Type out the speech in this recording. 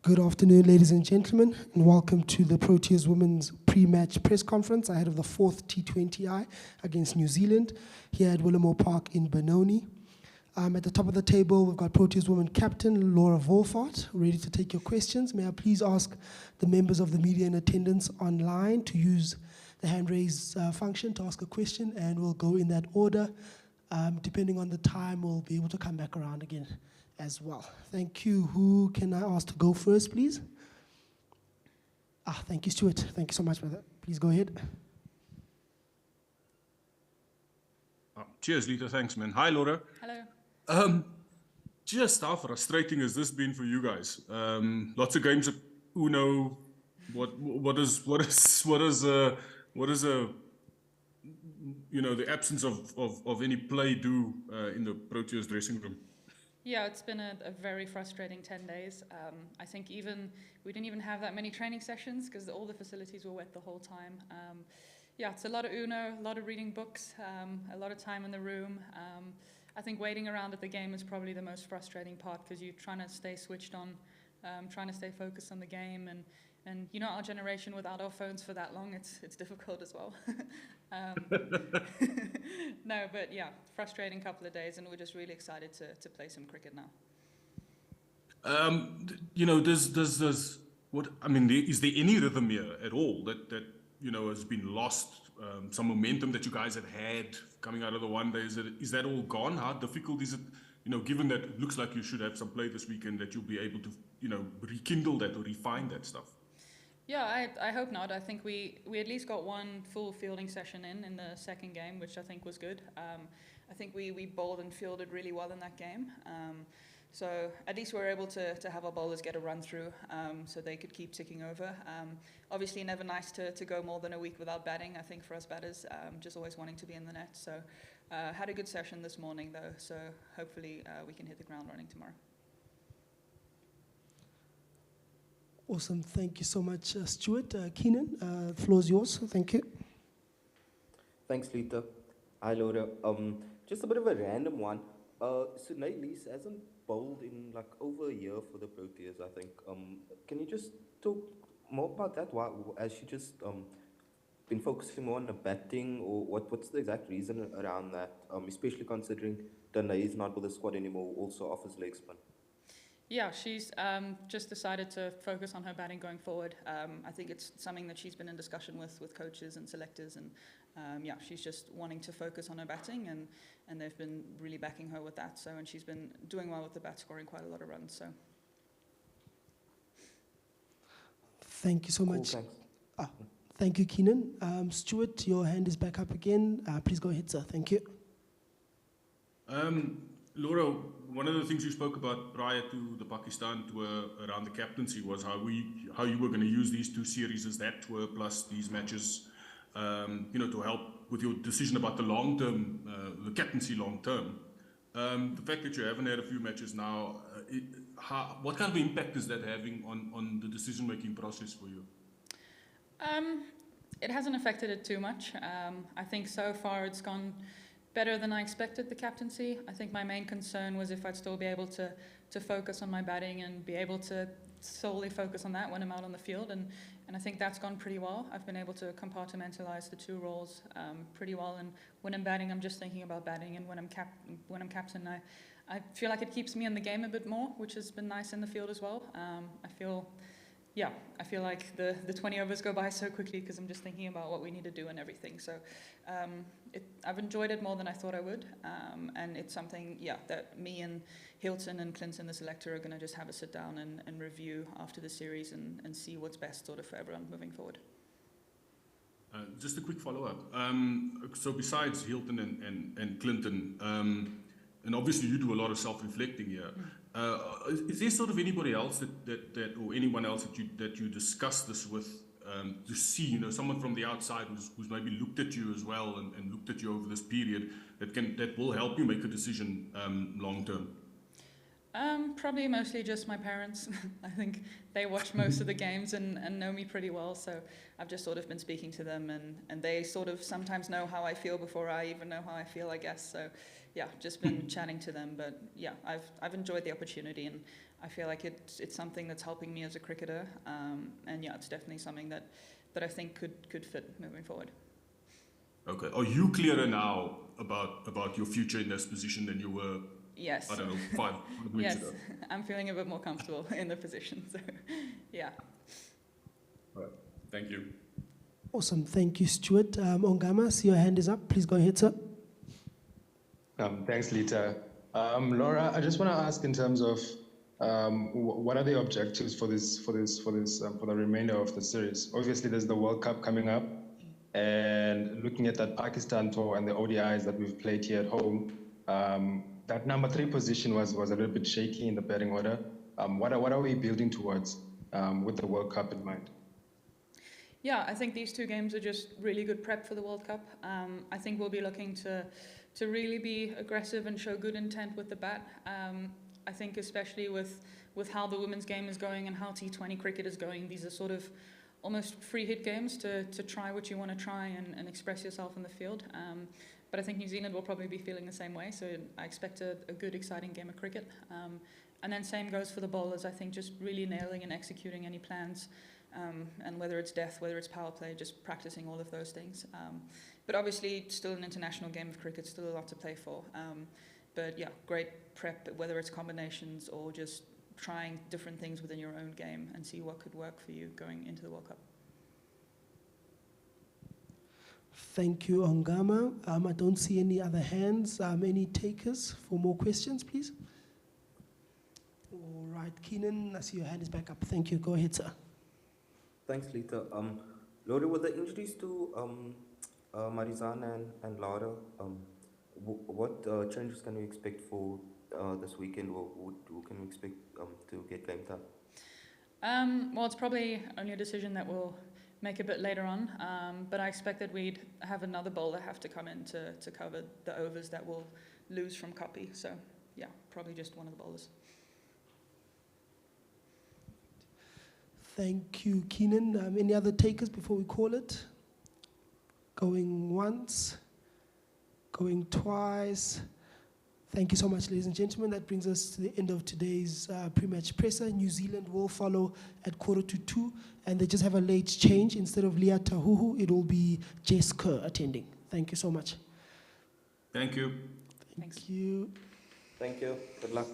Good afternoon, ladies and gentlemen, and welcome to the Proteas Women's pre-match press conference ahead of the fourth T20i against New Zealand here at Willamore Park in Benoni. At the top of the table, we've got Proteas Women captain Laura Woolvardt, ready to take your questions. May I please ask the members of the media in attendance online to use the hand raise function to ask a question, and we'll go in that order. Depending on the time, we'll be able to come back around again as well. Thank you. Who can I ask to go first, please? Thank you, Stuart. Thank you so much for that. Please go ahead. Cheers, Lita. Thanks, man. Hi, Laura. Hello. Just how frustrating has this been for you guys? Lots of games of Uno. What is the absence of any play do in the Proteas dressing room? Yeah, it's been a very frustrating 10 days. I think we didn't even have that many training sessions because all the facilities were wet the whole time. Yeah, it's a lot of Uno, a lot of reading books, a lot of time in the room. I think waiting around at the game is probably the most frustrating part because you're trying to stay switched on, trying to stay focused on the game. And you know, our generation without our phones for that long, it's difficult as well. No, but yeah, frustrating couple of days, and we're just really excited to play some cricket now. Is there any rhythm here at all that has been lost? Some momentum that you guys had coming out of the one day, is that all gone? How difficult is it, given that it looks like you should have some play this weekend, that you'll be able to, rekindle that or refine that stuff? Yeah, I hope not. I think we at least got one full fielding session in the second game, which I think was good. I think we bowled and fielded really well in that game. So at least we were able to have our bowlers get a run through so they could keep ticking over. Obviously never nice to go more than a week without batting, I think, for us batters, just always wanting to be in the net. So had a good session this morning though, so hopefully we can hit the ground running tomorrow. Awesome. Thank you so much, Stuart. Keenan, the floor is yours. Thank you. Thanks, Lita. Hi, Laura. Just a bit of a random one. So Nailise hasn't bowled in like over a year for the Proteas, I think. Can you just talk more about that? Why has she just been focusing more on the batting, or what's the exact reason around that? Especially considering Danae is not with the squad anymore, also offers leg spin. Yeah, she's just decided to focus on her batting going forward. I think it's something that she's been in discussion with coaches and selectors, and yeah, she's just wanting to focus on her batting, and they've been really backing her with that. So, and she's been doing well with the bat, scoring quite a lot of runs. So, thank you so much. Cool, thanks. Thank you, Keenan. Stuart, your hand is back up again. Please go ahead, sir. Thank you. Laura, one of the things you spoke about prior to the Pakistan tour around the captaincy was how you were going to use these two series as that tour plus these matches, to help with your decision about the long term, the captaincy long term. The fact that you haven't had a few matches now, what kind of impact is that having on the decision making process for you? It hasn't affected it too much. I think so far it's gone better than I expected, the captaincy. I think my main concern was if I'd still be able to focus on my batting and be able to solely focus on that when I'm out on the field, and I think that's gone pretty well. I've been able to compartmentalize the two roles pretty well, and when I'm batting, I'm just thinking about batting, and when I'm captain, I feel like it keeps me in the game a bit more, which has been nice in the field as well. I feel like the 20 overs go by so quickly because I'm just thinking about what we need to do and everything. So I've enjoyed it more than I thought I would. And it's something, that me and Hilton and Clinton, the selector, are going to just have a sit down and review after the series and see what's best sort of for everyone moving forward. Just a quick follow-up. So besides Hilton and Clinton, and obviously you do a lot of self-reflecting here, is there sort of anybody else that or anyone else that you discuss this with to see, someone from the outside who's maybe looked at you as well and looked at you over this period that will help you make a decision long term? Probably mostly just my parents. I think they watch most of the games and know me pretty well, so I've just sort of been speaking to them, and they sort of sometimes know how I feel before I even know how I feel, I guess. So yeah, just been chatting to them, but yeah, I've enjoyed the opportunity, and I feel like it's something that's helping me as a cricketer, and yeah, it's definitely something that I think could fit moving forward. Okay. Are you clearer now about your future in this position than you were? Yes. I don't know, 5 weeks Yes, ago. I'm feeling a bit more comfortable in the position. So, yeah. All right. Thank you. Awesome. Thank you, Stuart. Ongama, I see your hand is up. Please go ahead, sir. Thanks, Lita. Laura, I just want to ask in terms of what are the objectives for the remainder of the series? Obviously, there's the World Cup coming up, and looking at that Pakistan tour and the ODIs that we've played here at home, that number 3 position was a little bit shaky in the batting order. What are we building towards with the World Cup in mind? Yeah, I think these 2 games are just really good prep for the World Cup. I think we'll be looking to really be aggressive and show good intent with the bat. I think especially with how the women's game is going and how T20 cricket is going, these are sort of almost free hit games to try what you want to try and express yourself in the field. But I think New Zealand will probably be feeling the same way, so I expect a good, exciting game of cricket. And then same goes for the bowlers. I think just really nailing and executing any plans, and whether it's death, whether it's power play, just practicing all of those things. But obviously, still an international game of cricket, still a lot to play for. But yeah, great prep, whether it's combinations or just trying different things within your own game and see what could work for you going into the World Cup. Thank you, Ongama. I don't see any other hands. Any takers for more questions, please? All right, Keenan, I see your hand is back up. Thank you. Go ahead, sir. Thanks, Lita. Laura, with the injuries to Marizana and Laura, what changes can we expect for this weekend? Who can we expect to get game time? Well, it's probably only a decision that we'll make a bit later on, but I expect that we'd have another bowler have to come in to cover the overs that we'll lose from Copy. So, yeah, probably just one of the bowlers. Thank you, Keenan. Any other takers before we call it? Going once, going twice. Thank you so much, ladies and gentlemen. That brings us to the end of today's pre-match presser. New Zealand will follow at 1:45, and they just have a late change. Instead of Leah Tahuhu, it will be Jess Kerr attending. Thank you so much. Thank you. Thank you. Thank you. Good luck.